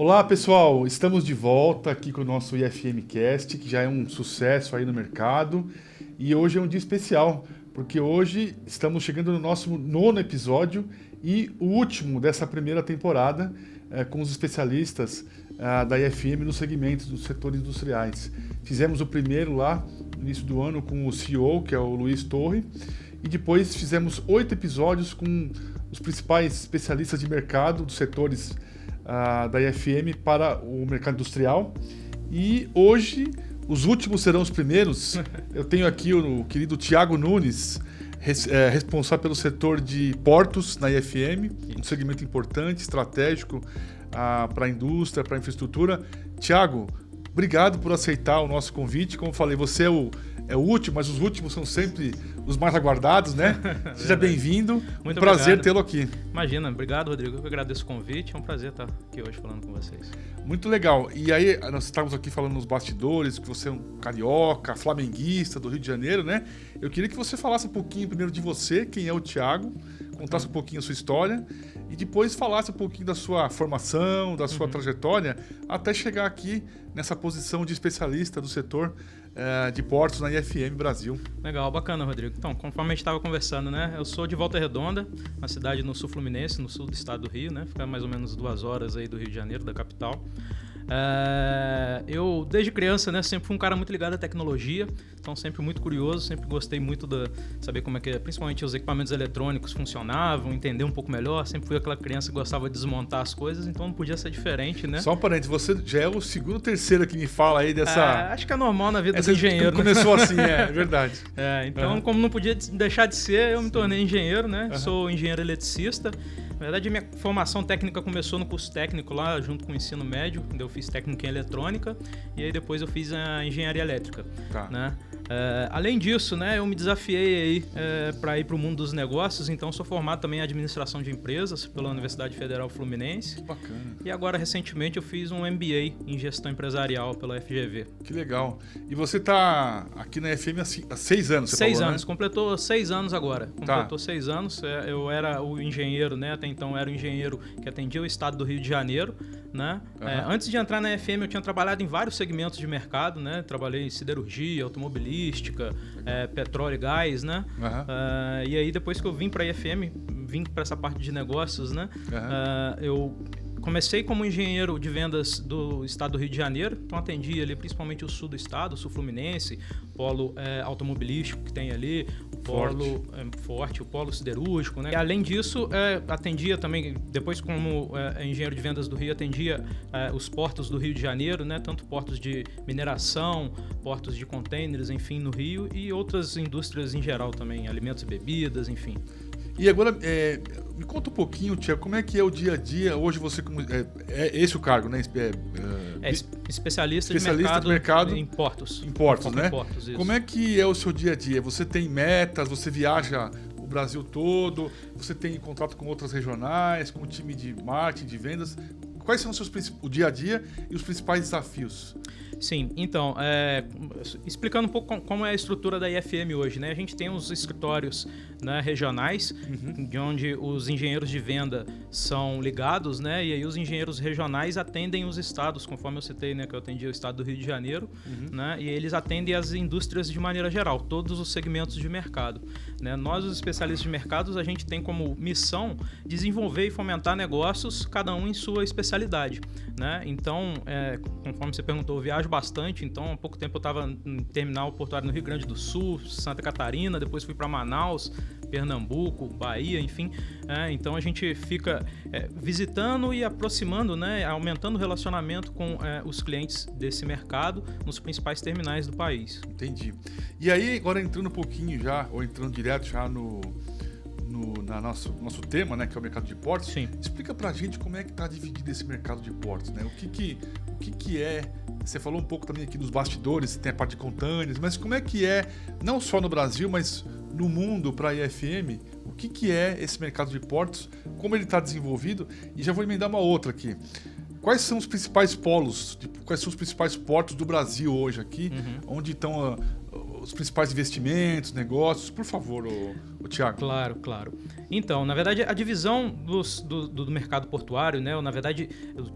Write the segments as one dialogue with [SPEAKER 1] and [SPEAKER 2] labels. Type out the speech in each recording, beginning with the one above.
[SPEAKER 1] Olá pessoal, estamos de volta aqui com o nosso IFM Cast, que já é um sucesso aí no mercado, e hoje é um dia especial, porque hoje estamos chegando no nosso 9º episódio e o último dessa primeira temporada com os especialistas da IFM nos segmentos dos setores industriais. Fizemos o primeiro lá no início do ano com o CEO, que é o Luiz Torre, e depois fizemos 8 episódios com os principais especialistas de mercado dos setores da IFM para o mercado industrial. E hoje, os últimos serão os primeiros. Eu tenho aqui o querido Thiago Nunes, responsável pelo setor de portos na IFM, um segmento importante, estratégico para a indústria, para a infraestrutura. Thiago, obrigado por aceitar o nosso convite. Como eu falei, você é o último, mas os últimos são sempre os mais aguardados, né? Seja bem-vindo.
[SPEAKER 2] Muito
[SPEAKER 1] prazer tê-lo aqui.
[SPEAKER 2] Imagina, obrigado, Rodrigo. Eu que agradeço o convite. É um prazer estar aqui hoje falando com vocês.
[SPEAKER 1] Muito legal. E aí, nós estávamos aqui falando nos bastidores que você é um carioca, flamenguista do Rio de Janeiro, né? Eu queria que você falasse um pouquinho primeiro de você, quem é o Thiago, contasse um pouquinho a sua história e depois falasse um pouquinho da sua formação, da sua trajetória, até chegar aqui nessa posição de especialista do setor de portos na IFM Brasil.
[SPEAKER 2] Legal, bacana, Rodrigo. Então, conforme a gente estava conversando, né? Eu sou de Volta Redonda, uma cidade no sul fluminense, no sul do estado do Rio, né? Fica mais ou menos 2 horas aí do Rio de Janeiro, da capital. Eu, desde criança, né, sempre fui um cara muito ligado à tecnologia, então sempre muito curioso, sempre gostei muito de saber como é que, principalmente os equipamentos eletrônicos funcionavam, entender um pouco melhor, sempre fui aquela criança que gostava de desmontar as coisas, então não podia ser diferente, né?
[SPEAKER 1] Só um parênteses, você já é o segundo ou terceiro que me fala aí dessa...
[SPEAKER 2] Acho que é normal na vida do engenheiro, né?
[SPEAKER 1] Começou assim, é verdade.
[SPEAKER 2] Então, como não podia deixar de ser, eu me tornei engenheiro, né? Sou engenheiro eletricista. Na verdade, minha formação técnica começou no curso técnico lá, junto com o ensino médio, onde eu fiz técnico em eletrônica, e aí depois eu fiz a engenharia elétrica.
[SPEAKER 1] Tá.
[SPEAKER 2] Né? Além disso, né, eu me desafiei aí para ir para o mundo dos negócios, então sou formado também em administração de empresas pela Universidade Federal Fluminense.
[SPEAKER 1] Que bacana.
[SPEAKER 2] E agora, recentemente, eu fiz um MBA em gestão empresarial pela FGV.
[SPEAKER 1] Que legal. E você está aqui na FM há 6 anos, você
[SPEAKER 2] 6
[SPEAKER 1] falou,
[SPEAKER 2] anos,
[SPEAKER 1] né?
[SPEAKER 2] Completou 6 anos agora. Completou
[SPEAKER 1] Tá.
[SPEAKER 2] 6 anos. Eu era o engenheiro, né? Até então era o engenheiro que atendia o estado do Rio de Janeiro, né? Antes de entrar na FM, eu tinha trabalhado em vários segmentos de mercado, né? Trabalhei em siderurgia, automobilística, petróleo e gás, né? E aí, depois que eu vim para a IFM, vim para essa parte de negócios, né? Eu comecei como engenheiro de vendas do estado do Rio de Janeiro, então atendia ali principalmente o sul do estado, o sul fluminense, o polo automobilístico que tem ali, o polo forte, o polo siderúrgico, né? E além disso, atendia também, depois como engenheiro de vendas do Rio, atendia os portos do Rio de Janeiro, né? Tanto portos de mineração, portos de contêineres, enfim, no Rio, e outras indústrias em geral também, alimentos e bebidas, enfim.
[SPEAKER 1] E agora, me conta um pouquinho, Thiago, como é que é o dia a dia? Hoje você, é esse o cargo, né?
[SPEAKER 2] Especialista de mercado em portos.
[SPEAKER 1] Em portos, né?
[SPEAKER 2] Em portos, isso.
[SPEAKER 1] Como é que é o seu dia a dia? Você tem metas, você viaja o Brasil todo, você tem contato com outras regionais, com o time de marketing, de vendas. Quais são o dia a dia e os principais desafios?
[SPEAKER 2] Sim, então, explicando um pouco como é a estrutura da IFM hoje, né? A gente tem os escritórios, né, regionais, de onde os engenheiros de venda são ligados, né? E aí os engenheiros regionais atendem os estados, conforme eu citei, né? Que eu atendi o estado do Rio de Janeiro, né? E eles atendem as indústrias de maneira geral, todos os segmentos de mercado, né? Nós, os especialistas de mercados, a gente tem como missão desenvolver e fomentar negócios, cada um em sua especialidade, né? Então, conforme você perguntou, eu viajo bastante, então há pouco tempo eu estava no terminal portuário no Rio Grande do Sul, Santa Catarina, depois fui para Manaus, Pernambuco, Bahia, enfim. Então a gente fica visitando e aproximando, né, aumentando o relacionamento com os clientes desse mercado nos principais terminais do país.
[SPEAKER 1] Entendi. E aí, agora entrando um pouquinho já, ou entrando direto já no nosso tema, né, que é o mercado de portos.
[SPEAKER 2] Sim.
[SPEAKER 1] Explica pra gente como é que está dividido esse mercado de portos, né? O que é... Você falou um pouco também aqui dos bastidores, tem a parte de contêineres, mas como é que é, não só no Brasil, mas no mundo para a IFM, o que é esse mercado de portos, como ele está desenvolvido? E já vou emendar uma outra aqui. Quais são os principais polos, quais são os principais portos do Brasil hoje aqui, onde estão os principais investimentos, negócios, por favor, o Thiago.
[SPEAKER 2] Claro. Então, na verdade, a divisão do mercado portuário, né, ou, na verdade,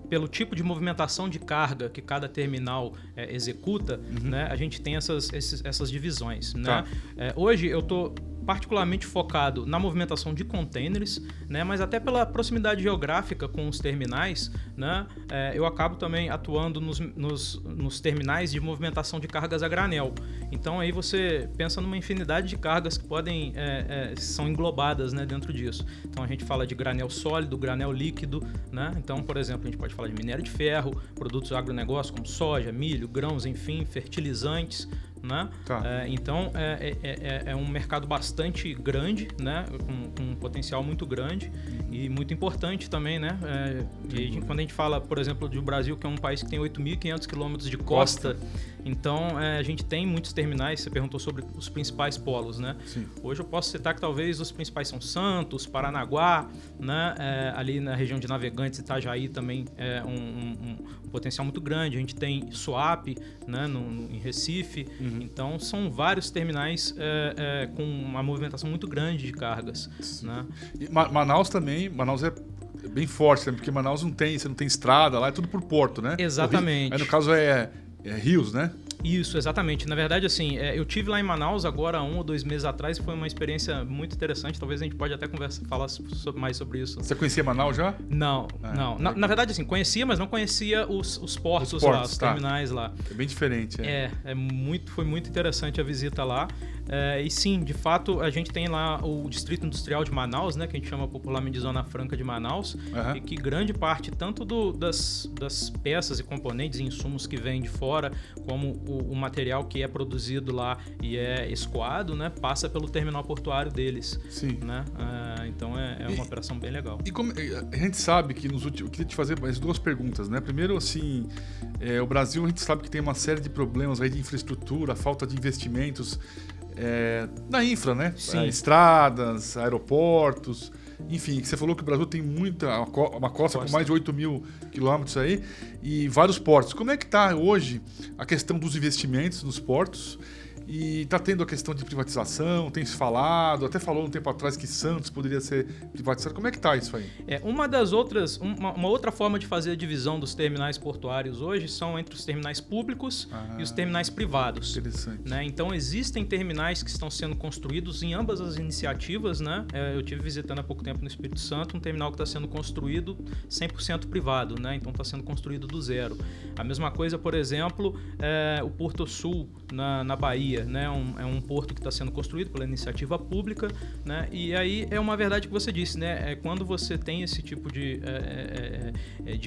[SPEAKER 2] pelo tipo de movimentação de carga que cada terminal executa, né, a gente tem essas divisões. Né?
[SPEAKER 1] Tá.
[SPEAKER 2] Hoje eu estou particularmente focado na movimentação de containers, né, mas até pela proximidade geográfica com os terminais, né, eu acabo também atuando nos terminais de movimentação de cargas a granel. Então aí você pensa numa infinidade de cargas que podem são englobadas, né, dentro disso. Então a gente fala de granel sólido, granel líquido, né? Então, por exemplo, a gente pode falar de minério de ferro, produtos agronegócios como soja, milho, grãos, enfim, fertilizantes. Né?
[SPEAKER 1] Tá.
[SPEAKER 2] Então é um mercado bastante grande, né? com um potencial muito grande e muito importante também, né? Quando a gente fala, por exemplo, do Brasil, que é um país que tem 8.500 quilômetros de costa, então a gente tem muitos terminais. Você perguntou sobre os principais polos, né?
[SPEAKER 1] Sim.
[SPEAKER 2] Hoje eu posso citar que talvez os principais são Santos, Paranaguá, né? Ali na região de Navegantes, Itajaí também é um potencial muito grande. A gente tem Suape, né? em Recife. Então, são vários terminais com uma movimentação muito grande de cargas. Né?
[SPEAKER 1] E Manaus também, Manaus é bem forte, né? Porque Manaus você não tem estrada, lá é tudo por porto, né?
[SPEAKER 2] Exatamente.
[SPEAKER 1] Aí no caso é rios, né?
[SPEAKER 2] Isso, exatamente. Na verdade, assim, eu tive lá em Manaus agora 1 ou 2 meses atrás, foi uma experiência muito interessante. Talvez a gente pode até falar mais sobre isso.
[SPEAKER 1] Você conhecia Manaus já?
[SPEAKER 2] Não. Na verdade, assim, conhecia, mas não conhecia os portos lá, os terminais lá.
[SPEAKER 1] É bem diferente.
[SPEAKER 2] Foi muito interessante a visita lá. E sim, de fato, a gente tem lá o Distrito Industrial de Manaus, né, que a gente chama popularmente de Zona Franca de Manaus, e que grande parte, tanto das peças e componentes e insumos que vêm de fora, como o material que é produzido lá e é escoado, né, passa pelo terminal portuário deles.
[SPEAKER 1] Sim.
[SPEAKER 2] Né? Então é uma operação bem legal.
[SPEAKER 1] E como a gente sabe que eu queria te fazer mais 2 perguntas, né? Primeiro, assim, o Brasil, a gente sabe que tem uma série de problemas aí de infraestrutura, falta de investimentos na infra, né? Estradas, aeroportos, enfim, você falou que o Brasil tem uma costa com mais de 8.000 quilômetros aí e vários portos. Como é que está hoje a questão dos investimentos nos portos? E está tendo a questão de privatização, tem se falado, até falou um tempo atrás que Santos poderia ser privatizado. Como é que está isso aí?
[SPEAKER 2] Uma outra forma de fazer a divisão dos terminais portuários hoje são entre os terminais públicos e os terminais privados.
[SPEAKER 1] Interessante.
[SPEAKER 2] Né? Então existem terminais que estão sendo construídos em ambas as iniciativas. Né? Eu estive visitando há pouco tempo no Espírito Santo um terminal que está sendo construído 100% privado, né? Então está sendo construído do zero. A mesma coisa, por exemplo, o Porto Sul, na Bahia. Né? É um porto que está sendo construído pela iniciativa pública, né? E aí é uma verdade que você disse, né? Quando você tem esse tipo de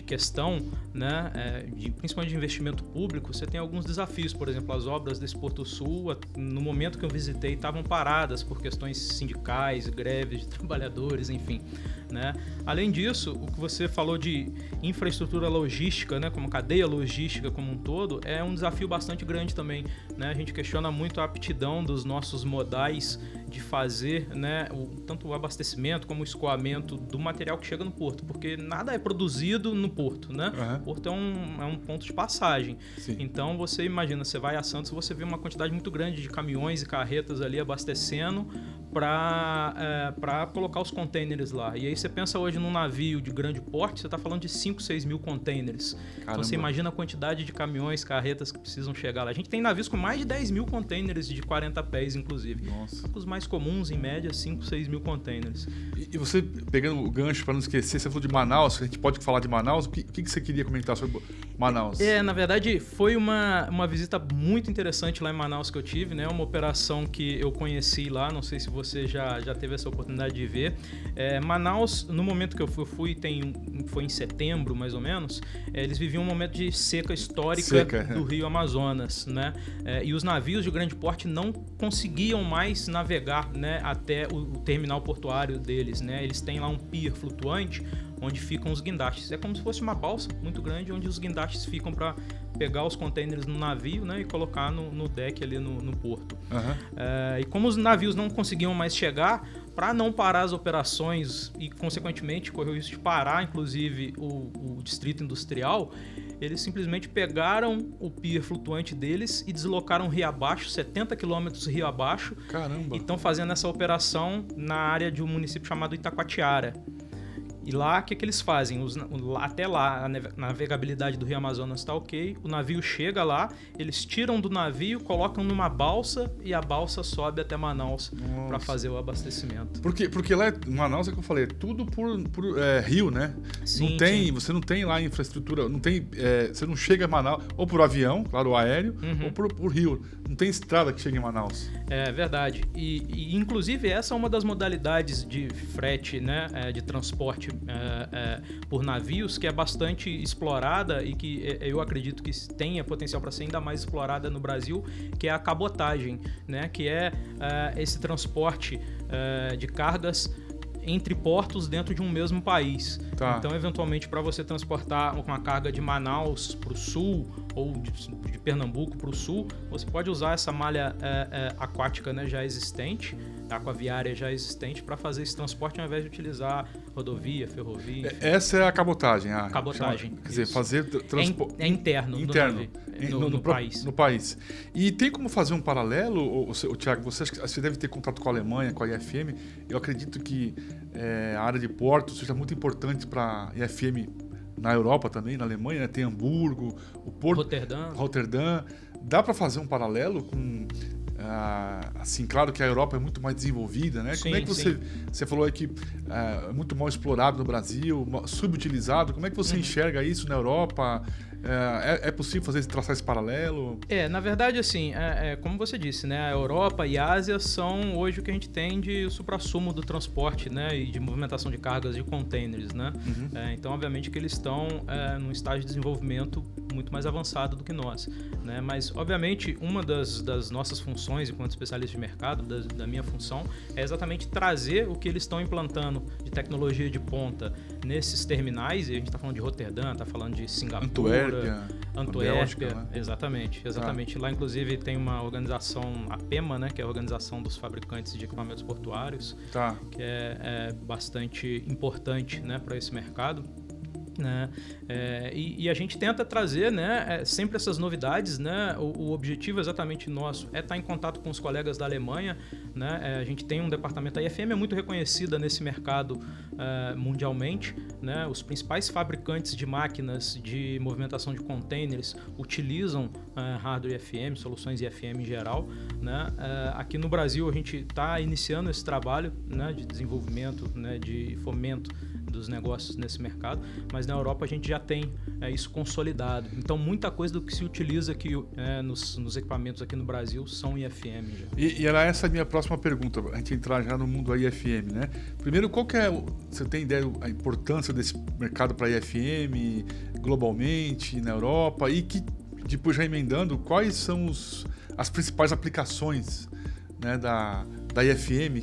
[SPEAKER 2] questão, né? Principalmente de investimento público, você tem alguns desafios. Por exemplo, as obras desse Porto Sul, no momento que eu visitei, estavam paradas por questões sindicais, greves de trabalhadores, enfim. Né? Além disso, o que você falou de infraestrutura logística, né, como cadeia logística como um todo, é um desafio bastante grande também. Né? A gente questiona muito a aptidão dos nossos modais de fazer, né, tanto o abastecimento como o escoamento do material que chega no porto, porque nada é produzido no porto. Né? O porto é um ponto de passagem.
[SPEAKER 1] Sim.
[SPEAKER 2] Então você imagina, você vai a Santos, você vê uma quantidade muito grande de caminhões e carretas ali abastecendo para colocar os containers lá. E aí você pensa hoje num navio de grande porte, você está falando de 5, 6 mil containers.
[SPEAKER 1] Caramba.
[SPEAKER 2] Então você imagina a quantidade de caminhões, carretas que precisam chegar lá. A gente tem navios com mais de 10 mil containers de 40 pés, inclusive.
[SPEAKER 1] Nossa.
[SPEAKER 2] Os mais comuns, em média, 5, 6 mil containers.
[SPEAKER 1] E você, pegando o gancho para não esquecer, você falou de Manaus, a gente pode falar de Manaus, o que você queria comentar sobre Manaus?
[SPEAKER 2] Na verdade, foi uma visita muito interessante lá em Manaus que eu tive, né? Uma operação que eu conheci lá, não sei se você já teve essa oportunidade de ver. Manaus, no momento que eu fui foi em setembro, mais ou menos, eles viviam um momento de seca histórica do Rio Amazonas, né? E os navios de grande porte não conseguiam mais navegar, né, até o terminal portuário deles, né? Eles têm lá um pier flutuante onde ficam os guindastes. É como se fosse uma balsa muito grande onde os guindastes ficam para pegar os containers no navio, né, e colocar no deck ali no porto. E como os navios não conseguiam mais chegar, para não parar as operações e, consequentemente, correr o risco de parar, inclusive, o distrito industrial, eles simplesmente pegaram o pier flutuante deles e deslocaram rio abaixo, 70 quilômetros rio abaixo.
[SPEAKER 1] Caramba!
[SPEAKER 2] E estão fazendo essa operação na área de um município chamado Itacoatiara. E lá, o que eles fazem? Até lá, a navegabilidade do Rio Amazonas está ok, o navio chega lá, eles tiram do navio, colocam numa balsa e a balsa sobe até Manaus para fazer o abastecimento.
[SPEAKER 1] Porque lá, Manaus, é que eu falei, é tudo por rio, né?
[SPEAKER 2] Sim,
[SPEAKER 1] você não tem lá infraestrutura, você não chega a Manaus, ou por avião, claro, aéreo, ou por rio. Não tem estrada que chegue em Manaus.
[SPEAKER 2] É verdade. E inclusive, essa é uma das modalidades de frete, né, de transporte por navios que é bastante explorada e que eu acredito que tenha potencial para ser ainda mais explorada no Brasil, que é a cabotagem, né, que é esse transporte de cargas entre portos dentro de um mesmo país.
[SPEAKER 1] Tá.
[SPEAKER 2] Então, eventualmente, para você transportar uma carga de Manaus para o sul ou de Pernambuco para o sul, você pode usar essa malha aquática, né, já existente, aquaviária já existente, para fazer esse transporte ao invés de utilizar rodovia, ferrovia.
[SPEAKER 1] Essa é a cabotagem.
[SPEAKER 2] Cabotagem.
[SPEAKER 1] Quer dizer, fazer transporte.
[SPEAKER 2] É interno no país.
[SPEAKER 1] No país. E tem como fazer um paralelo, Thiago? Você deve ter contato com a Alemanha, com a IFM. Eu acredito que a área de portos seja muito importante para a IFM na Europa também, na Alemanha, né? Tem Hamburgo, o Porto, Roterdã. Dá para fazer um paralelo com... assim, claro que a Europa é muito mais desenvolvida, né?
[SPEAKER 2] Sim,
[SPEAKER 1] como é que você falou aí que é muito mal explorado no Brasil, subutilizado. Como é que você enxerga isso na Europa? É possível traçar esse paralelo?
[SPEAKER 2] Na verdade, assim, como você disse, né? A Europa e a Ásia são hoje o que a gente tem de suprassumo do transporte, né? E de movimentação de cargas de containers, né? Então, obviamente que eles estão num estágio de desenvolvimento muito mais avançado do que nós, né? Mas, obviamente, uma das nossas funções enquanto especialista de mercado, da minha função, é exatamente trazer o que eles estão implantando de tecnologia de ponta nesses terminais, e a gente está falando de Roterdã, está falando de Singapura, Antuérpia, né? Exatamente. Lá, inclusive, tem uma organização, a PEMA, né, que é a Organização dos Fabricantes de Equipamentos Portuários, que é bastante importante, né, para esse mercado. Né? E a gente tenta trazer, né, sempre essas novidades, né? O objetivo exatamente nosso é estar em contato com os colegas da Alemanha, né? A gente tem um departamento, a IFM é muito reconhecida nesse mercado mundialmente, né? Os principais fabricantes de máquinas de movimentação de containers utilizam hardware IFM, soluções IFM em geral, né? Aqui no Brasil a gente está iniciando esse trabalho, né, de desenvolvimento, né, de fomento dos negócios nesse mercado, mas na Europa a gente já tem isso consolidado. Então, muita coisa do que se utiliza aqui nos equipamentos aqui no Brasil são IFM. Já.
[SPEAKER 1] E era essa a minha próxima pergunta, a gente entrar já no mundo da IFM, né? Primeiro, você tem ideia da importância desse mercado para a IFM globalmente, na Europa, e que, depois já emendando, quais são as principais aplicações, né, da IFM,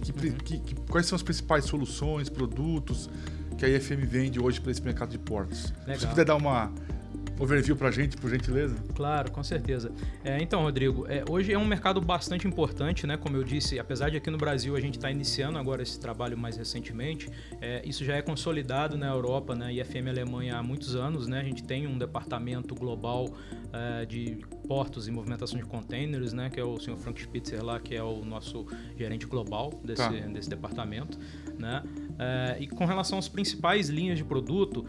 [SPEAKER 1] quais são as principais soluções, produtos que a IFM vende hoje para esse mercado de portos? Se você puder dar uma overview para a gente, por gentileza.
[SPEAKER 2] Claro, com certeza. Então, Rodrigo, hoje é um mercado bastante importante, né? Como eu disse, apesar de aqui no Brasil a gente está iniciando agora esse trabalho mais recentemente, isso já é consolidado na Europa, né? IFM Alemanha há muitos anos, né? A gente tem um departamento global de portos e movimentação de containers, né? Que é o Sr. Frank Spitzer lá, que é o nosso gerente global desse departamento, né? E com relação às principais linhas de produto,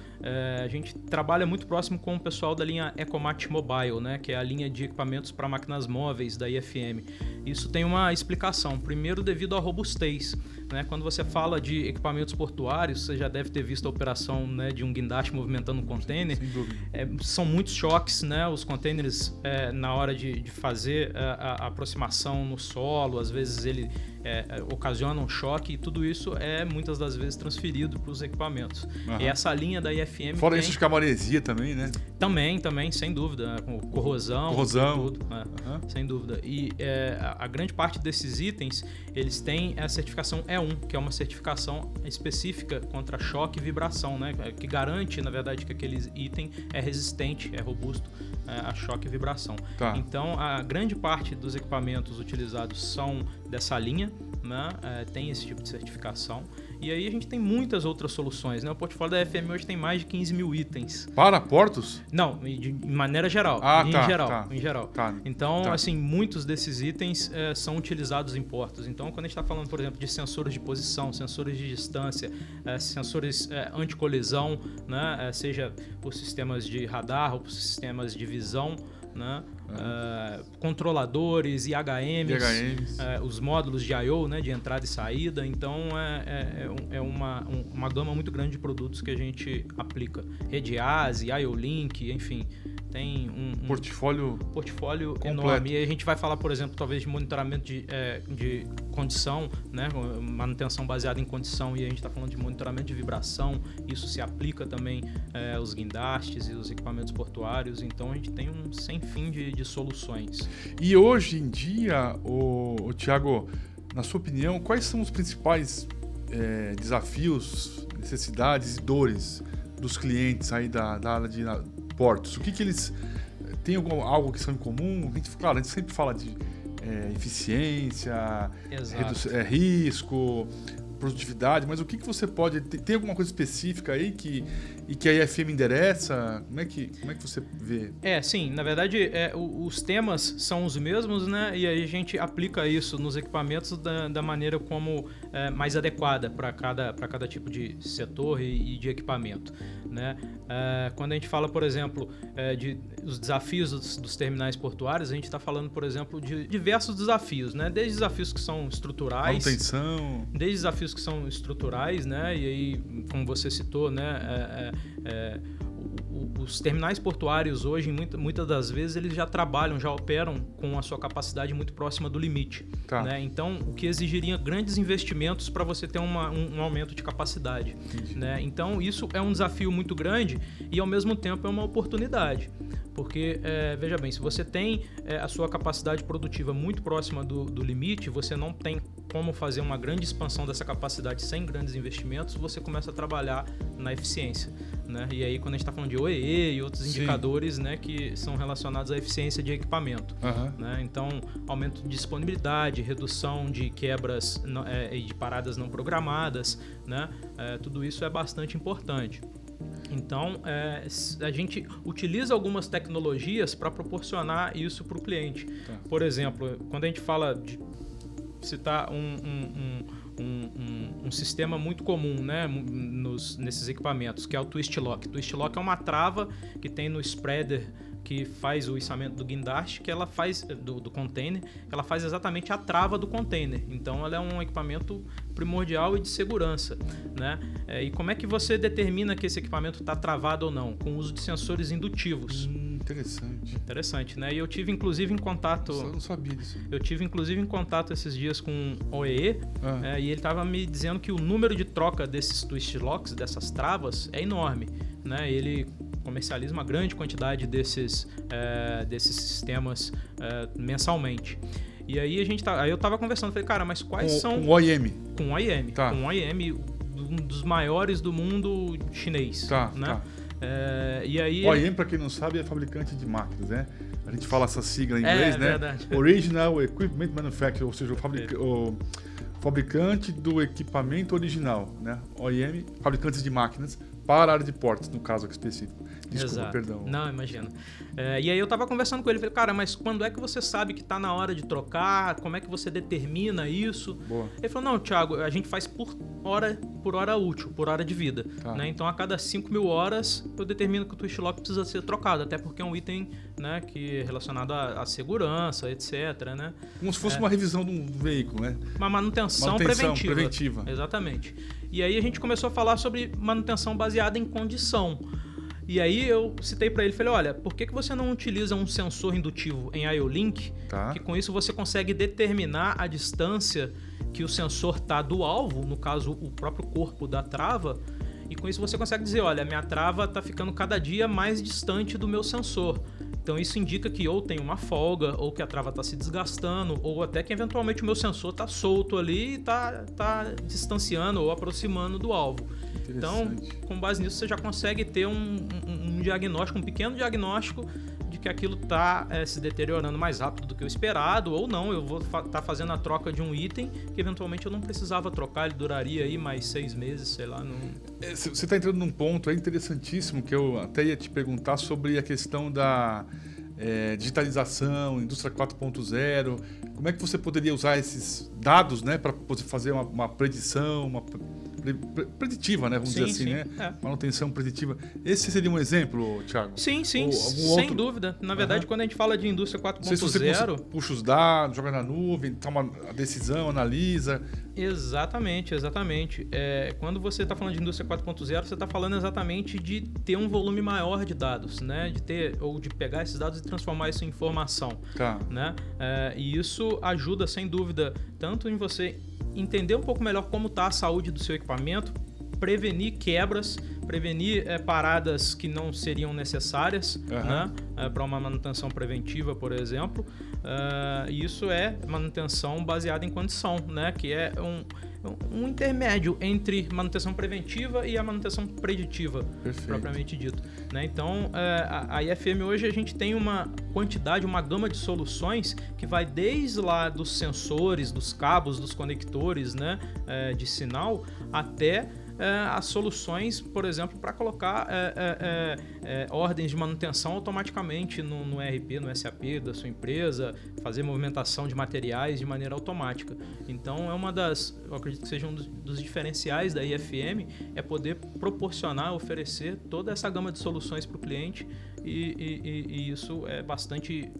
[SPEAKER 2] a gente trabalha muito próximo com o pessoal da linha Ecomat Mobile, né, que é a linha de equipamentos para máquinas móveis da IFM. Isso tem uma explicação. Primeiro, devido à robustez, né? Quando você fala de equipamentos portuários, você já deve ter visto a operação, né, de um guindaste movimentando um container.
[SPEAKER 1] Sem dúvida.
[SPEAKER 2] São muitos choques, né? Os containers, na hora de fazer a aproximação no solo, às vezes ele ocasiona um choque, e tudo isso é muitas das vezes transferido para os equipamentos. E essa linha da IFM
[SPEAKER 1] fora isso, acho que a maresia também, né?
[SPEAKER 2] Também, sem dúvida, com corrosão. Tudo, sem dúvida. E a grande parte desses itens, eles têm a certificação E1, que é uma certificação específica contra choque e vibração, né? Que garante, na verdade, que aquele item é resistente, é robusto, a choque e vibração.
[SPEAKER 1] Tá.
[SPEAKER 2] Então, a grande parte dos equipamentos utilizados são dessa linha, né? Tem esse tipo de certificação. E aí a gente tem muitas outras soluções, né? O portfólio da FM hoje tem mais de 15 mil itens.
[SPEAKER 1] Para portos?
[SPEAKER 2] Não, de maneira geral. Em geral.
[SPEAKER 1] Tá.
[SPEAKER 2] Então, assim, muitos desses itens são utilizados em portos. Então, quando a gente está falando, por exemplo, de sensores de posição, sensores de distância, sensores anticolisão, né? Seja por sistemas de radar ou por sistemas de visão, né? Controladores, IHMs, os módulos de I/O, né? De entrada e saída. Então, é uma gama muito grande de produtos que a gente aplica. Rede ASI, IO-Link, enfim... Tem um portfólio enorme. E aí a gente vai falar, por exemplo, talvez de monitoramento de condição, né? Manutenção baseada em condição, e a gente está falando de monitoramento de vibração. Isso se aplica também aos guindastes e os equipamentos portuários. Então a gente tem um sem fim de soluções.
[SPEAKER 1] E hoje em dia, Thiago, na sua opinião, quais são os principais desafios, necessidades e dores dos clientes aí da área de portos? O que eles têm algo que são em comum? A gente sempre fala de eficiência, risco, produtividade, mas o que você pode... Tem alguma coisa específica aí que a IFM endereça? Como é que você vê?
[SPEAKER 2] Sim, na verdade os temas são os mesmos, né? E aí a gente aplica isso nos equipamentos da maneira como mais adequada para cada tipo de setor e de equipamento, né? Quando a gente fala, por exemplo, de os desafios dos terminais portuários, a gente está falando, por exemplo, de diversos desafios, né? Desde desafios que são estruturais...
[SPEAKER 1] Manutenção...
[SPEAKER 2] Desde desafios que são estruturais, né? E aí, como você citou, né? Os terminais portuários hoje, muitas das vezes, eles já trabalham, já operam com a sua capacidade muito próxima do limite.
[SPEAKER 1] Tá.
[SPEAKER 2] Né? Então, o que exigiria grandes investimentos para você ter um aumento de capacidade. Né? Então, isso é um desafio muito grande e, ao mesmo tempo, é uma oportunidade. Porque, veja bem, se você tem a sua capacidade produtiva muito próxima do limite, você não tem como fazer uma grande expansão dessa capacidade sem grandes investimentos, você começa a trabalhar na eficiência. Né? E aí, quando a gente está falando de OEE e outros indicadores, né, que são relacionados à eficiência de equipamento. Né? Então, aumento de disponibilidade, redução de quebras e de paradas não programadas, né? Tudo isso é bastante importante. Então, a gente utiliza algumas tecnologias para proporcionar isso para o cliente.
[SPEAKER 1] Tá.
[SPEAKER 2] Por exemplo, quando a gente fala de citar um sistema muito comum, né, nesses equipamentos, que é o Twist Lock. Twist Lock é uma trava que tem no spreader que faz o içamento do guindaste, que ela faz do container, ela faz exatamente a trava do container. Então, ela é um equipamento primordial e de segurança, né? E como é que você determina que esse equipamento está travado ou não? Com o uso de sensores indutivos. Interessante, né? E eu tive inclusive em contato...
[SPEAKER 1] Eu não sabia disso.
[SPEAKER 2] Eu tive inclusive em contato esses dias com o OEE, e ele estava me dizendo que o número de troca desses twist locks, dessas travas, é enorme, né? Ele comercializa uma grande quantidade desses sistemas mensalmente. E aí aí eu tava conversando, falei, cara, mas quais são...
[SPEAKER 1] Com o OEM?
[SPEAKER 2] Com o OEM.
[SPEAKER 1] Tá.
[SPEAKER 2] Com o OEM, um dos maiores do mundo chinês.
[SPEAKER 1] Tá,
[SPEAKER 2] né?
[SPEAKER 1] tá.
[SPEAKER 2] E aí
[SPEAKER 1] OEM, para quem não sabe, é fabricante de máquinas, né? A gente fala essa sigla em inglês, né?
[SPEAKER 2] Verdade.
[SPEAKER 1] Original Equipment Manufacturer, ou seja, o fabricante do equipamento original, né? OEM, fabricantes de máquinas para a área de portos, no caso aqui específico. Desculpa,
[SPEAKER 2] Exato.
[SPEAKER 1] perdão.
[SPEAKER 2] Não, imagina. E aí eu tava conversando com ele, falei, cara, mas quando é que você sabe que tá na hora de trocar? Como é que você determina isso?
[SPEAKER 1] Boa.
[SPEAKER 2] Ele falou, não, Thiago, a gente faz por hora útil, por hora de vida.
[SPEAKER 1] Tá.
[SPEAKER 2] Né? Então, a cada 5.000 horas, eu determino que o twist lock precisa ser trocado, até porque é um item, né, que é relacionado à segurança, etc. Né?
[SPEAKER 1] Como se fosse uma revisão de um veículo, né?
[SPEAKER 2] Uma manutenção preventiva. Exatamente. E aí a gente começou a falar sobre manutenção baseada em condição. E aí eu citei para ele, falei, olha, por que você não utiliza um sensor indutivo em IO-Link, que com isso você consegue determinar a distância que o sensor está do alvo, no caso o próprio corpo da trava, e com isso você consegue dizer, olha, minha trava está ficando cada dia mais distante do meu sensor. Então isso indica que ou tem uma folga, ou que a trava está se desgastando, ou até que eventualmente o meu sensor está solto ali e está distanciando ou aproximando do alvo. Então, com base nisso, você já consegue ter um diagnóstico, um pequeno diagnóstico de que aquilo está se deteriorando mais rápido do que o esperado, ou não, eu vou estar fazendo a troca de um item que eventualmente eu não precisava trocar, ele duraria aí mais 6 meses, sei lá.
[SPEAKER 1] Você está entrando num ponto interessantíssimo que eu até ia te perguntar sobre a questão da digitalização, indústria 4.0. Como é que você poderia usar esses dados, né, para fazer uma predição, preditiva, né? Vamos dizer assim, né? Manutenção preditiva. Esse seria um exemplo, Thiago?
[SPEAKER 2] Sim, sem dúvida. Na verdade, quando a gente fala de indústria 4.0...
[SPEAKER 1] Você puxa os dados, joga na nuvem, toma a decisão, analisa...
[SPEAKER 2] Exatamente. Quando você está falando de indústria 4.0, você está falando exatamente de ter um volume maior de dados, né? De pegar esses dados e transformar isso em informação.
[SPEAKER 1] Tá.
[SPEAKER 2] Né? E isso ajuda, sem dúvida, tanto em você entender um pouco melhor como está a saúde do seu equipamento, prevenir quebras, prevenir paradas que não seriam necessárias, né? Para uma manutenção preventiva, por exemplo. Isso é manutenção baseada em condição, né? Que é um intermédio entre manutenção preventiva e a manutenção preditiva, propriamente dito. Né? Então, a IFM hoje a gente tem uma quantidade, uma gama de soluções que vai desde lá dos sensores, dos cabos, dos conectores, né? De sinal, até as soluções, por exemplo, para colocar ordens de manutenção automaticamente no ERP, no SAP da sua empresa, fazer movimentação de materiais de maneira automática. Então, eu acredito que seja um dos diferenciais da IFM, é poder proporcionar, oferecer toda essa gama de soluções para o cliente e isso é bastante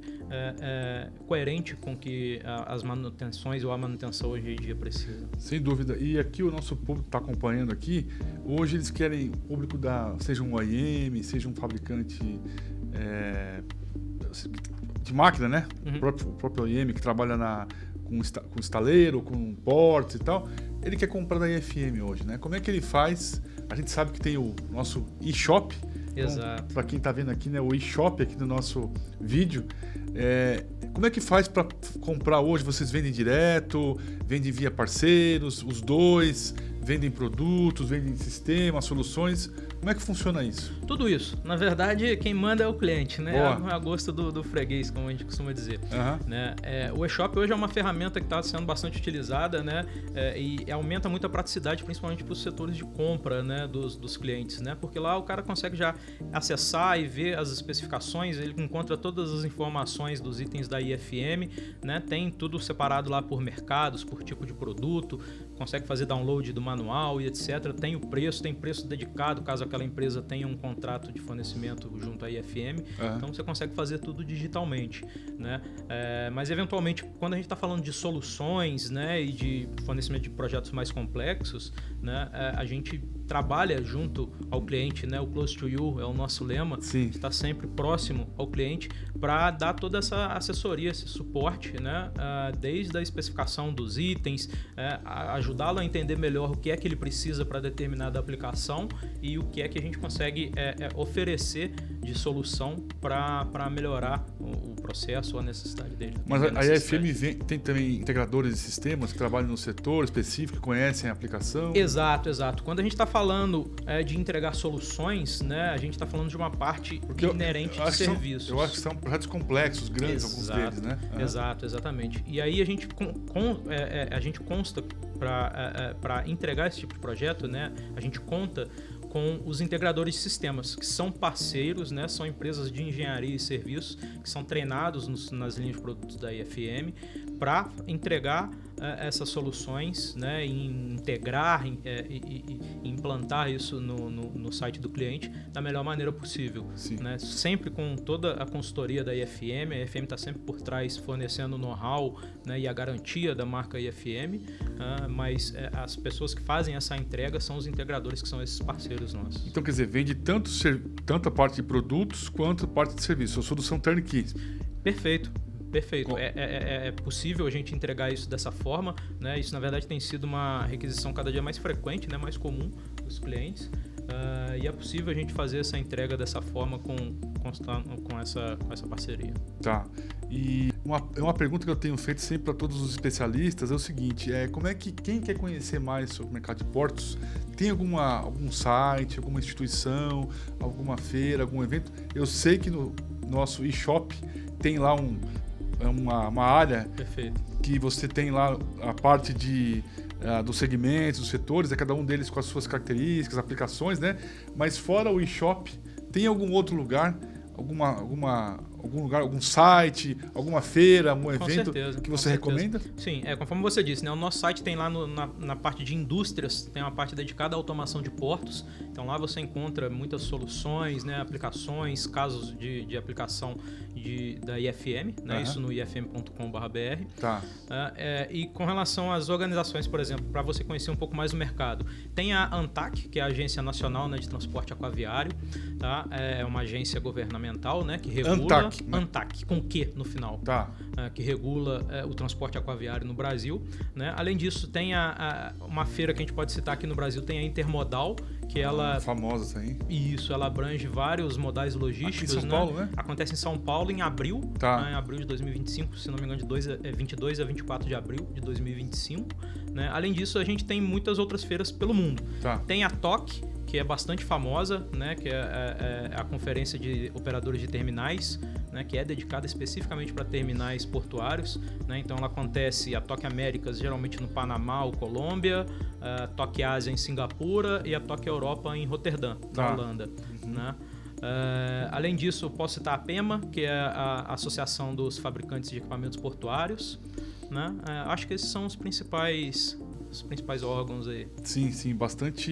[SPEAKER 2] coerente com o que as manutenções ou a manutenção hoje em dia precisa.
[SPEAKER 1] Sem dúvida. E aqui o nosso público está acompanhando aqui. Hoje eles querem o público seja um OEM, seja um fabricante de máquina, né? O próprio OEM que trabalha com estaleiro, com ports e tal. Ele quer comprar da IFM hoje, né? Como é que ele faz? A gente sabe que tem o nosso e-shop.
[SPEAKER 2] Exato.
[SPEAKER 1] Então, para quem está vendo aqui, né, o e-shop aqui do nosso vídeo, como é que faz para comprar hoje? Vocês vendem direto, vendem via parceiros, os dois, vendem produtos, vendem sistemas, soluções? Como é que funciona isso?
[SPEAKER 2] Tudo isso. Na verdade, quem manda é o cliente, né? É a gosto do freguês, como a gente costuma dizer. Né? O e-shop hoje é uma ferramenta que está sendo bastante utilizada, né? E aumenta muito a praticidade, principalmente para os setores de compra, né? dos clientes, né? Porque lá o cara consegue já acessar e ver as especificações, ele encontra todas as informações dos itens da IFM, né? Tem tudo separado lá por mercados, por tipo de produto, consegue fazer download do manual e etc. Tem preço dedicado, caso aquela empresa tenha um contrato de fornecimento junto à IFM, então você consegue fazer tudo digitalmente, né? Mas eventualmente, quando a gente está falando de soluções, né, e de fornecimento de projetos mais complexos, né, a gente trabalha junto ao cliente, né? O Close to You é o nosso lema, está sempre próximo ao cliente para dar toda essa assessoria, esse suporte, né? Desde a especificação dos itens, ajudá-lo a entender melhor o que é que ele precisa para determinada aplicação e o que é que a gente consegue oferecer de solução para melhorar o processo ou a necessidade dele.
[SPEAKER 1] Mas a IFM tem também integradores de sistemas que trabalham no setor específico, que conhecem a aplicação?
[SPEAKER 2] Exato. Quando a gente está falando de entregar soluções, né, a gente está falando de uma parte inerente de serviços.
[SPEAKER 1] Eu acho que são projetos complexos, grandes, alguns deles, né?
[SPEAKER 2] Exatamente. E aí a gente consta para entregar esse tipo de projeto, né, a gente conta com os integradores de sistemas, que são parceiros, né, são empresas de engenharia e serviços que são treinados nas linhas de produtos da IFM para entregar essas soluções, né, e integrar e implantar isso no site do cliente da melhor maneira possível. Né? Sempre com toda a consultoria da IFM, a IFM está sempre por trás fornecendo know-how, né, e a garantia da marca IFM, mas as pessoas que fazem essa entrega são os integradores, que são esses parceiros nossos.
[SPEAKER 1] Então, quer dizer, vende tanto a parte de produtos quanto a parte de serviço, a solução turnkey.
[SPEAKER 2] Perfeito. É possível a gente entregar isso dessa forma, né? Isso, na verdade, tem sido uma requisição cada dia mais frequente, né? Mais comum dos clientes. E é possível a gente fazer essa entrega dessa forma com essa parceria.
[SPEAKER 1] Tá. E uma pergunta que eu tenho feito sempre para todos os especialistas é o seguinte: como é que quem quer conhecer mais sobre o mercado de portos, tem algum site, alguma instituição, alguma feira, algum evento? Eu sei que nosso e-shop tem lá uma área
[SPEAKER 2] Perfeito.
[SPEAKER 1] que você tem lá a parte dos segmentos, dos setores, cada um deles com as suas características, aplicações, né? Mas fora o e-shop, tem algum outro lugar, algum lugar, algum site, alguma feira, algum evento que você recomenda?
[SPEAKER 2] Sim, conforme você disse, né, o nosso site tem lá na parte de indústrias, tem uma parte dedicada à automação de portos. Então lá você encontra muitas soluções, né, aplicações, casos de aplicação da IFM, né, isso no ifm.com.br.
[SPEAKER 1] Tá.
[SPEAKER 2] E com relação às organizações, por exemplo, para você conhecer um pouco mais o mercado, tem a ANTAC, que é a Agência Nacional, né, de Transporte Aquaviário, tá? É uma agência governamental, né, que regula... ANTAC, com Q no final.
[SPEAKER 1] Tá.
[SPEAKER 2] Que regula o transporte aquaviário no Brasil, né? Além disso, tem uma feira que a gente pode citar aqui no Brasil, tem a Intermodal, que ela...
[SPEAKER 1] Famosa essa aí.
[SPEAKER 2] Isso, ela abrange vários modais logísticos.
[SPEAKER 1] Aqui em São Paulo, né?
[SPEAKER 2] Acontece em São Paulo em abril,
[SPEAKER 1] tá.
[SPEAKER 2] Em abril de 2025, se não me engano, de 22 a 24 de abril de 2025. Né? Além disso, a gente tem muitas outras feiras pelo mundo.
[SPEAKER 1] Tá.
[SPEAKER 2] Tem a TOC, que é bastante famosa, né? Que é a Conferência de Operadores de Terminais, né? Que é dedicada especificamente para terminais portuários, né? Então ela acontece, a TOC Américas geralmente no Panamá ou Colômbia, a TOC Ásia em Singapura e a TOC Europa em Roterdã, na Holanda. Né? Além disso, eu posso citar a PEMA, que é a Associação dos Fabricantes de Equipamentos Portuários. Né? Acho que esses são os principais órgãos aí.
[SPEAKER 1] Sim, bastante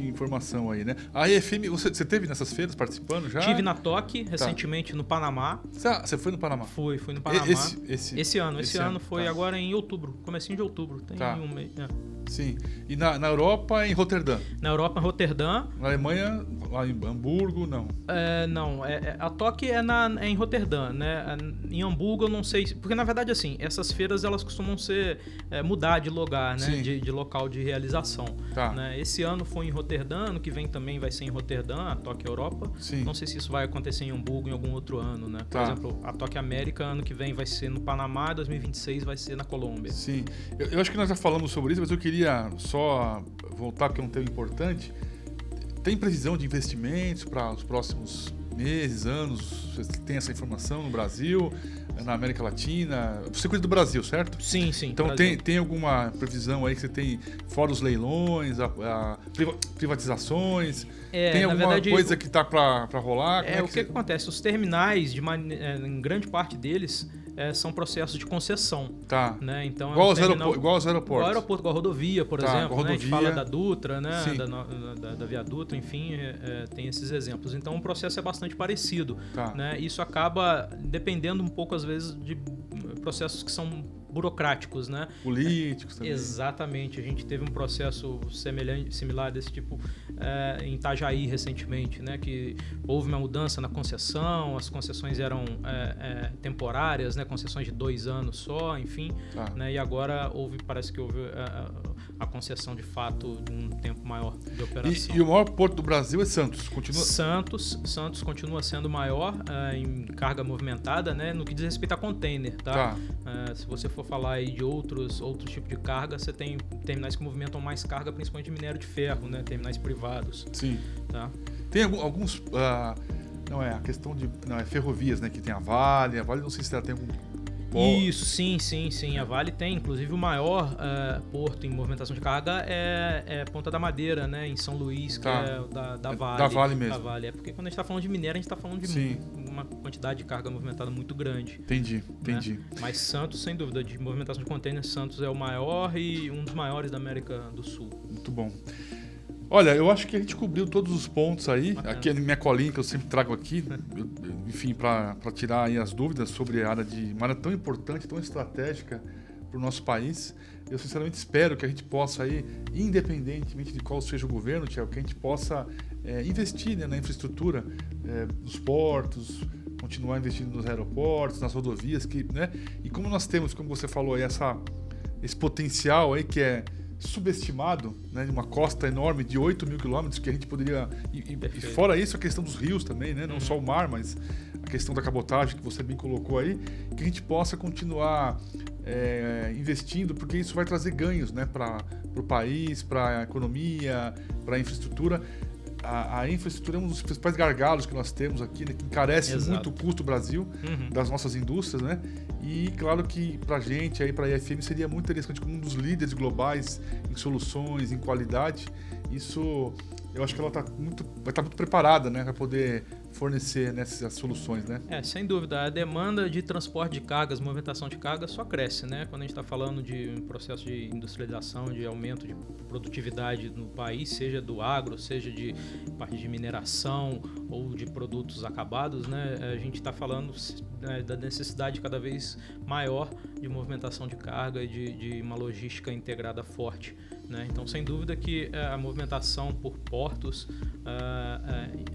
[SPEAKER 1] informação aí, né? A IFM, você teve nessas feiras participando já?
[SPEAKER 2] Tive na TOC recentemente no Panamá.
[SPEAKER 1] Você foi no Panamá?
[SPEAKER 2] Fui no Panamá. Esse ano foi
[SPEAKER 1] tá.
[SPEAKER 2] Agora em outubro, comecinho de outubro, tem um mês.
[SPEAKER 1] Sim. E na Europa, em Roterdã?
[SPEAKER 2] Na Europa, em Roterdã.
[SPEAKER 1] Na Alemanha, lá em Hamburgo, não?
[SPEAKER 2] Não, a TOC é em Roterdã, né? Em Hamburgo eu não sei, porque na verdade assim, essas feiras elas costumam mudar de lugar, né? De local de realização.
[SPEAKER 1] Tá.
[SPEAKER 2] Né? Esse ano foi em Roterdã, ano que vem também vai ser em Roterdã, a TOC Europa.
[SPEAKER 1] Sim.
[SPEAKER 2] Não sei se isso vai acontecer em Hamburgo em algum outro ano, né? Por
[SPEAKER 1] tá.
[SPEAKER 2] exemplo, a TOC América ano que vem vai ser no Panamá, 2026 vai ser na Colômbia.
[SPEAKER 1] Sim. Eu acho que nós já falamos sobre isso, mas eu queria só voltar porque é um tema importante. Tem previsão de investimentos para os próximos meses, anos? Você tem essa informação no Brasil, na América Latina? Você cuida do Brasil, certo?
[SPEAKER 2] Sim.
[SPEAKER 1] Então tem alguma previsão aí que você tem, fora os leilões, privatizações? Tem alguma coisa que está para rolar?
[SPEAKER 2] O que acontece? Os terminais, em grande parte deles, são processos de concessão.
[SPEAKER 1] Tá.
[SPEAKER 2] Né? Então,
[SPEAKER 1] igual aos aeroportos.
[SPEAKER 2] Igual a rodovia, por exemplo. Né? A gente fala da Dutra, né? Da Via Dutra, enfim, tem esses exemplos. Então o processo é bastante parecido.
[SPEAKER 1] Tá.
[SPEAKER 2] Né? Isso acaba dependendo um pouco, às vezes, de processos que são burocráticos, né?
[SPEAKER 1] Políticos também.
[SPEAKER 2] Exatamente. A gente teve um processo similar desse tipo em Itajaí recentemente, né? Que houve uma mudança na concessão, as concessões eram temporárias, né? Concessões de 2 anos só, enfim.
[SPEAKER 1] Tá.
[SPEAKER 2] Né? E agora parece que houve a concessão de fato de um tempo maior de operação.
[SPEAKER 1] E o maior porto do Brasil é Santos?
[SPEAKER 2] Santos continua sendo maior em carga movimentada, né? No que diz respeito a container, tá? Se você for falar aí de outros tipos de carga, você tem terminais que movimentam mais carga, principalmente de minério de ferro, né? Terminais privados.
[SPEAKER 1] Sim.
[SPEAKER 2] Tá?
[SPEAKER 1] Tem alguns... não é a questão de... Não, é ferrovias, né? Que tem a Vale não sei se ela tem algum...
[SPEAKER 2] Isso, sim. A Vale tem, inclusive o maior porto em movimentação de carga é Ponta da Madeira, né? Em São Luís, que é da Vale.
[SPEAKER 1] Da Vale mesmo.
[SPEAKER 2] Da Vale. Porque quando a gente está falando de minério, a gente está falando de uma quantidade de carga movimentada muito grande.
[SPEAKER 1] Entendi.
[SPEAKER 2] Né? Mas Santos, sem dúvida, de movimentação de containers, Santos é o maior e um dos maiores da América do Sul.
[SPEAKER 1] Muito bom. Olha, eu acho que a gente cobriu todos os pontos aí.
[SPEAKER 2] Bacana.
[SPEAKER 1] Aqui é a minha colinha que eu sempre trago aqui, enfim, para tirar aí as dúvidas sobre a área uma área tão importante, tão estratégica para o nosso país. Eu sinceramente espero que a gente possa aí, independentemente de qual seja o governo, Thiago, que a gente possa investir, né, na infraestrutura, nos portos, continuar investindo nos aeroportos, nas rodovias, né? E como nós temos, como você falou aí, esse potencial aí que é subestimado, né, de uma costa enorme de 8 mil quilômetros que a gente poderia... E fora isso, a questão dos rios também, né? Não só o mar, mas a questão da cabotagem que você bem colocou aí, que a gente possa continuar investindo, porque isso vai trazer ganhos, né, para o país, para a economia, para a infraestrutura. a infraestrutura é um dos principais gargalos que nós temos aqui, né, que encarece muito o custo do Brasil, das nossas indústrias, né? E claro que para a gente, para a IFM, seria muito interessante como um dos líderes globais em soluções, em qualidade. Isso, eu acho que ela vai estar muito preparada, né, para poder fornecer nessas soluções, né?
[SPEAKER 2] Sem dúvida. A demanda de transporte de cargas, movimentação de cargas só cresce, né? Quando a gente está falando de um processo de industrialização, de aumento de produtividade no país, seja do agro, seja de parte de mineração ou de produtos acabados, né? A gente está falando da necessidade cada vez maior de movimentação de carga e de uma logística integrada forte, né? Então, sem dúvida que a movimentação por portos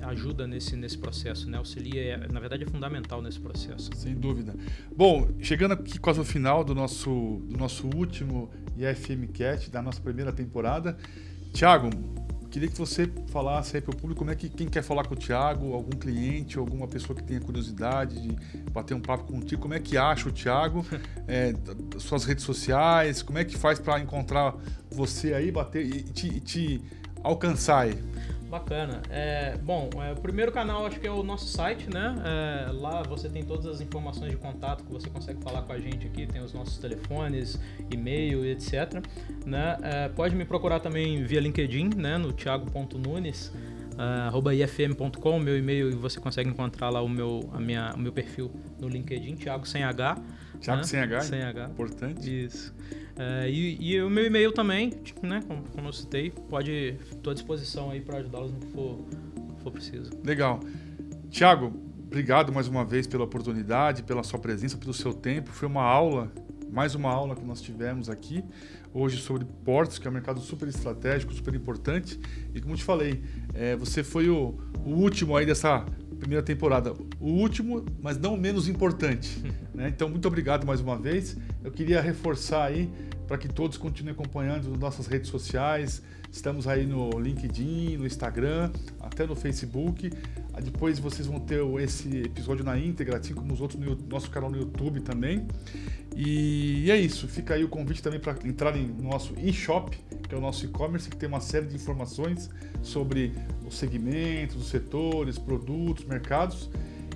[SPEAKER 2] ajuda nesse processo, né? Auxilia, na verdade, é fundamental nesse processo.
[SPEAKER 1] Sem dúvida. Bom, chegando aqui quase ao final do nosso último IFMcast, da nossa primeira temporada. Thiago, queria que você falasse aí para o público como é que quem quer falar com o Thiago, algum cliente, alguma pessoa que tenha curiosidade de bater um papo contigo, como é que acha o Thiago, suas redes sociais, como é que faz para encontrar você aí, bater e te alcançar aí?
[SPEAKER 2] Bacana. O primeiro canal acho que é o nosso site, né? Lá você tem todas as informações de contato que você consegue falar com a gente aqui, tem os nossos telefones, e-mail, etc. Né? Pode me procurar também via LinkedIn, né? No thiago.nunes, @ifm.com, meu e-mail, e você consegue encontrar lá o meu perfil no LinkedIn, Thiago sem H.
[SPEAKER 1] Thiago, né?
[SPEAKER 2] Sem H.
[SPEAKER 1] Sem H. Importante.
[SPEAKER 2] Isso. E o meu e-mail também, né, como eu citei, estou à disposição aí para ajudá-los no que for preciso.
[SPEAKER 1] Legal. Thiago, obrigado mais uma vez pela oportunidade, pela sua presença, pelo seu tempo. Foi mais uma aula que nós tivemos aqui hoje sobre portos, que é um mercado super estratégico, super importante. E como eu te falei, você foi o último aí dessa primeira temporada. O último, mas não menos importante. Né? Então, muito obrigado mais uma vez. Eu queria reforçar aí para que todos continuem acompanhando nas nossas redes sociais. Estamos aí no LinkedIn, no Instagram, até no Facebook. Depois vocês vão ter esse episódio na íntegra, assim como os outros no nosso canal no YouTube também. E é isso. Fica aí o convite também para entrarem no nosso e-shop, que é o nosso e-commerce, que tem uma série de informações sobre os segmentos, os setores, produtos, mercados.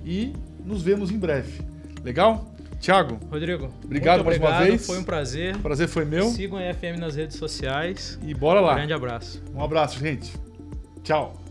[SPEAKER 1] E nos vemos em breve. Legal? Thiago,
[SPEAKER 2] Rodrigo,
[SPEAKER 1] obrigado mais uma vez.
[SPEAKER 2] Foi um prazer.
[SPEAKER 1] O prazer foi meu.
[SPEAKER 2] Sigam a IFM nas redes sociais.
[SPEAKER 1] E bora lá.
[SPEAKER 2] Um grande abraço.
[SPEAKER 1] Um abraço, gente. Tchau.